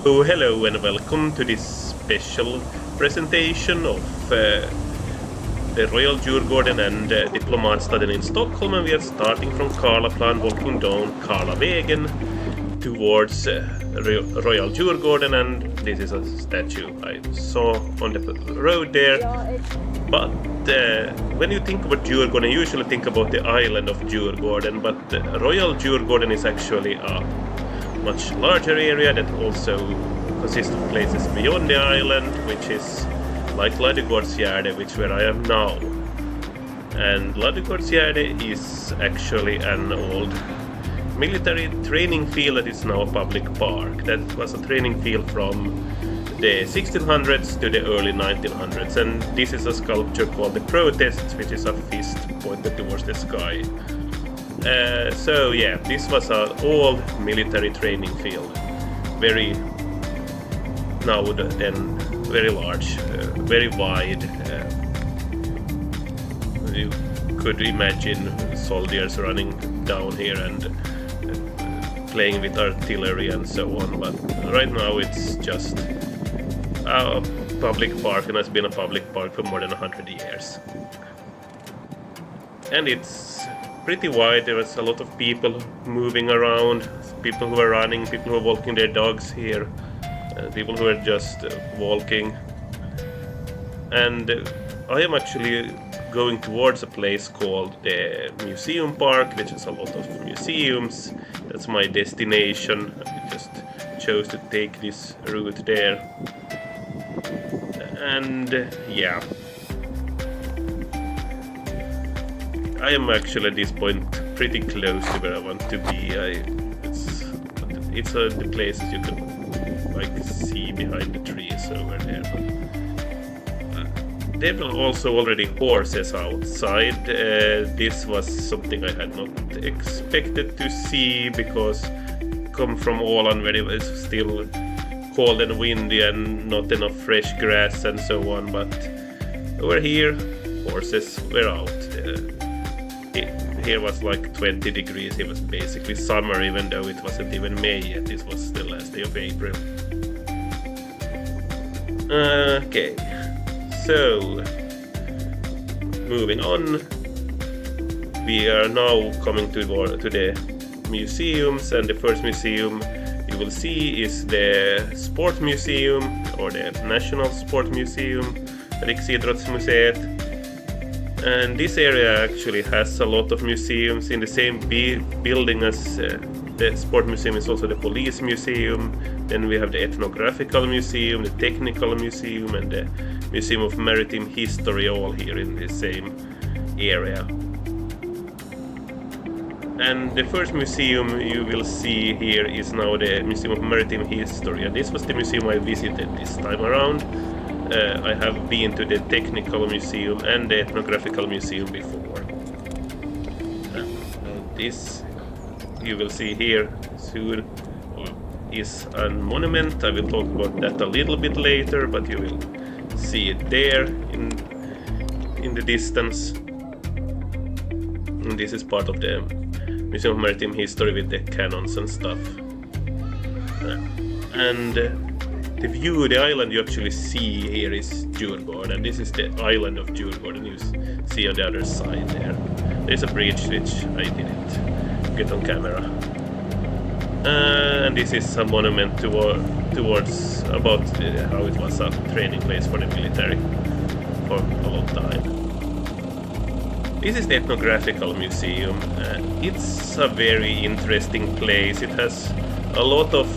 Oh, hello and welcome to this special presentation of the Royal Djurgården and Diplomatstaden in Stockholm, and we are starting from Karlaplan, walking down Karlavägen towards Royal Djurgården, and this is a statue I saw on the road there. But when you think about Djurgården, you usually think about the island of Djurgården, but Royal Djurgården is actually a much larger area that also consists of places beyond the island, which is like Ladugårdsgärde, which where I am now. And Ladugårdsgärde is actually an old military training field that is now a public park. That was a training field from the 1600s to the early 1900s, and this is a sculpture called the Protest, which is a fist pointed towards the sky. So yeah, this was an old military training field, very very large, very wide. You could imagine soldiers running down here and playing with artillery and so on, but right now it's just a public park, and it's been a public park for more than 100 years. And it's pretty wide. There was a lot of people moving around, people who were running, people who were walking their dogs here, people who were just walking. And I am actually going towards a place called the Museum Park, which has a lot of museums. That's my destination. I just chose to take this route there. And yeah, I am actually at this point pretty close to where I want to be. It's the places you can like see behind the trees over there. There were also already horses outside. This was something I had not expected to see, because come from Åland where it was still cold and windy and not enough fresh grass and so on. But over here, horses were out. Here was like 20 degrees. It was basically summer, even though it wasn't even May yet. It was the last day of April. Okay, so moving on, we are now coming to the museums, and the first museum you will see is the Sport Museum, or the National Sport Museum, Riksidrottsmuseet. And this area actually has a lot of museums in the same building as the Sport Museum. Is also the Police Museum. Then we have the Ethnographical Museum, the Technical Museum, and the Museum of Maritime History, all here in the same area. And the first museum you will see here is now the Museum of Maritime History, and this was the museum I visited this time around. I have been to the Technical Museum and the Ethnographical Museum before. This you will see here soon is a monument. I will talk about that a little bit later, but you will see it there in the distance. And this is part of the Museum of Maritime History with the cannons and stuff. And the view, the island you actually see here is Djurgården, and this is the island of Djurgården you see on the other side there. There's a bridge which I didn't get on camera. And this is a monument towards about how it was a training place for the military for a long time. This is the Ethnographical Museum. It's a very interesting place. It has a lot of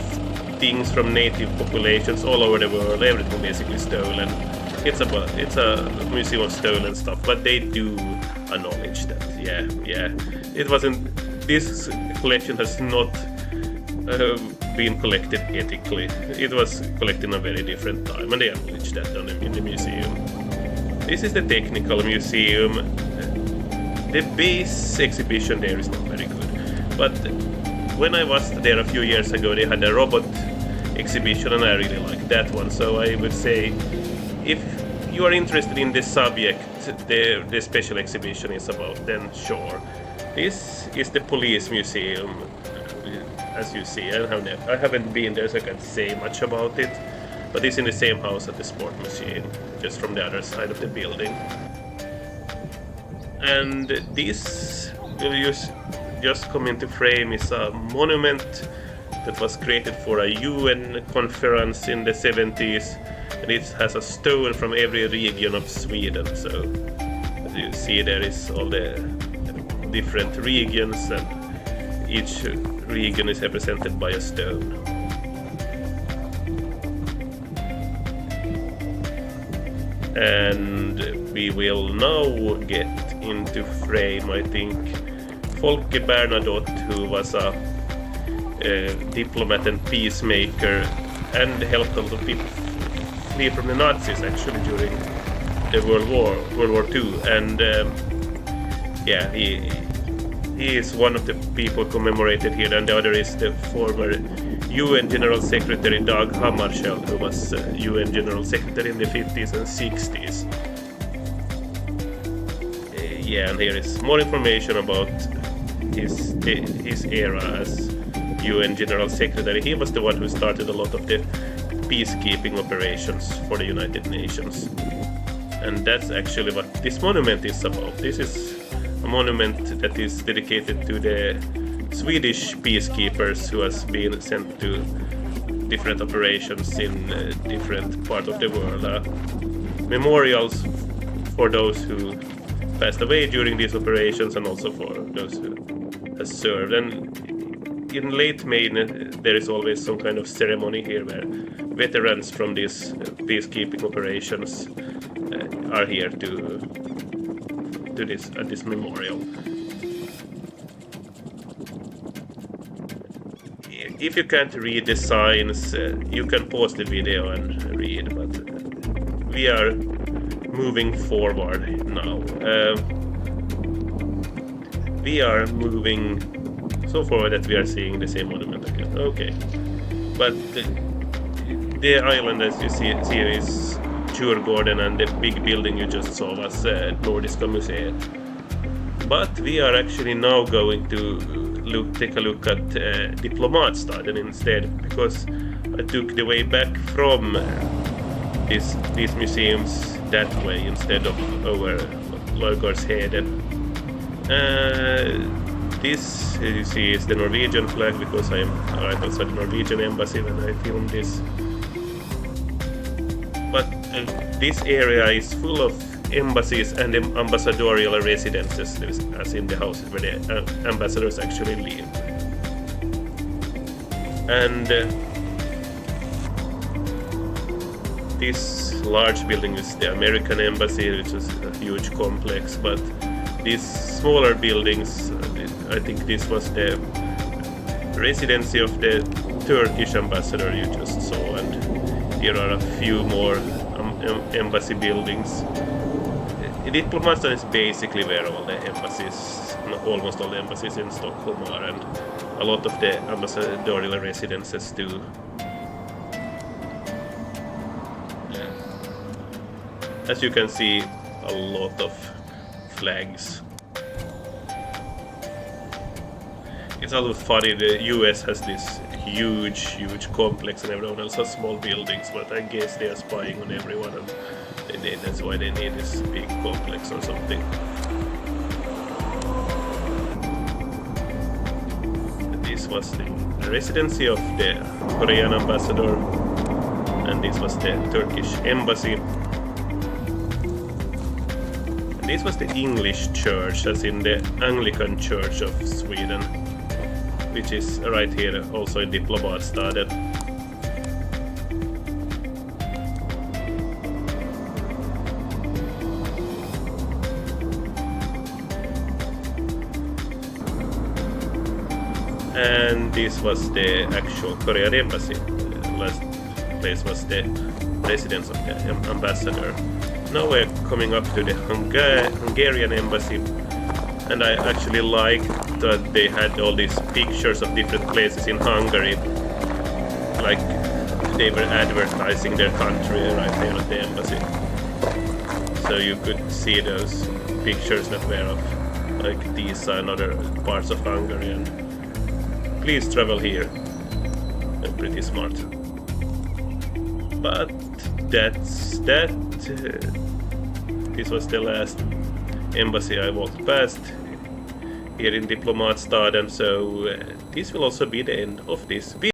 things from native populations all over the world, everything basically stolen. It's a museum of stolen stuff, but they do acknowledge that. Yeah. It wasn't. This collection has not been collected ethically. It was collected in a very different time, and they acknowledge that in the museum. This is the Technical Museum. The base exhibition there is not very good, but when I was there a few years ago, they had a robot exhibition, and I really liked that one. So I would say, if you are interested in the subject the special exhibition is about, then sure. This is the Police Museum. as you see. I haven't been there, so I can't say much about it. But it's in the same house as the sport machine, just from the other side of the building. And this will just come into frame is a monument that was created for a UN conference in the 70s, and it has a stone from every region of Sweden. So as you see, there is all the different regions, and each region is represented by a stone. And we will now get into frame, I think, Folke Bernadotte, who was a diplomat and peacemaker, and helped a lot of people flee from the Nazis actually during the World War II. And yeah, he is one of the people commemorated here, and the other is the former UN General Secretary Dag Hammarskjöld, who was UN General Secretary in the 50s and 60s. Yeah, and here is more information about his era as UN General Secretary. He was the one who started a lot of the peacekeeping operations for the United Nations. And that's actually what this monument is about. This is a monument that is dedicated to the Swedish peacekeepers who has been sent to different operations in different parts of the world. Memorials for those who passed away during these operations, and also for those who have served. And in late May there is always some kind of ceremony here where veterans from these peacekeeping operations are here to this at this memorial. If you can't read the signs, you can pause the video and read, but we are moving forward now. We are moving so forward that we are seeing the same monument again. Okay, but the island, as you see here, is Djurgården, and the big building you just saw was Nordiska Museet. But we are actually now going to take a look at Diplomatstaden instead, because I took the way back from these museums that way instead of over Løvgårdsheden. This, you see, is the Norwegian flag, because I am right outside the Norwegian embassy when I filmed this. But this area is full of embassies and ambassadorial residences, as in the houses where the ambassadors actually live. And this large building is the American embassy, which is a huge complex, but these smaller buildings, I think this was the residency of the Turkish ambassador you just saw, and here are a few more embassy buildings. Diplomatstaden is basically where all the embassies, almost all the embassies in Stockholm are, and a lot of the ambassadorial residences too. As you can see, a lot of flags. It's a little funny, the US has this huge complex and everyone else has small buildings, but I guess they are spying on everyone, and that's why they need this big complex or something. This was the residency of the Korean ambassador, and this was the Turkish embassy. And this was the English church, as in the Anglican Church of Sweden, which is right here also in Diplomatstaden. And this was the actual Korean embassy. The last place was the residence of the ambassador. Now we're coming up to the Hungarian embassy, and I actually liked that they had all these pictures of different places in Hungary, like they were advertising their country right there at the embassy. So you could see those pictures that were of like Tisa and other parts of Hungary, and please travel here. Pretty smart. But that's that. This was the last embassy I walked past here in Diplomatstaden, so this will also be the end of this video.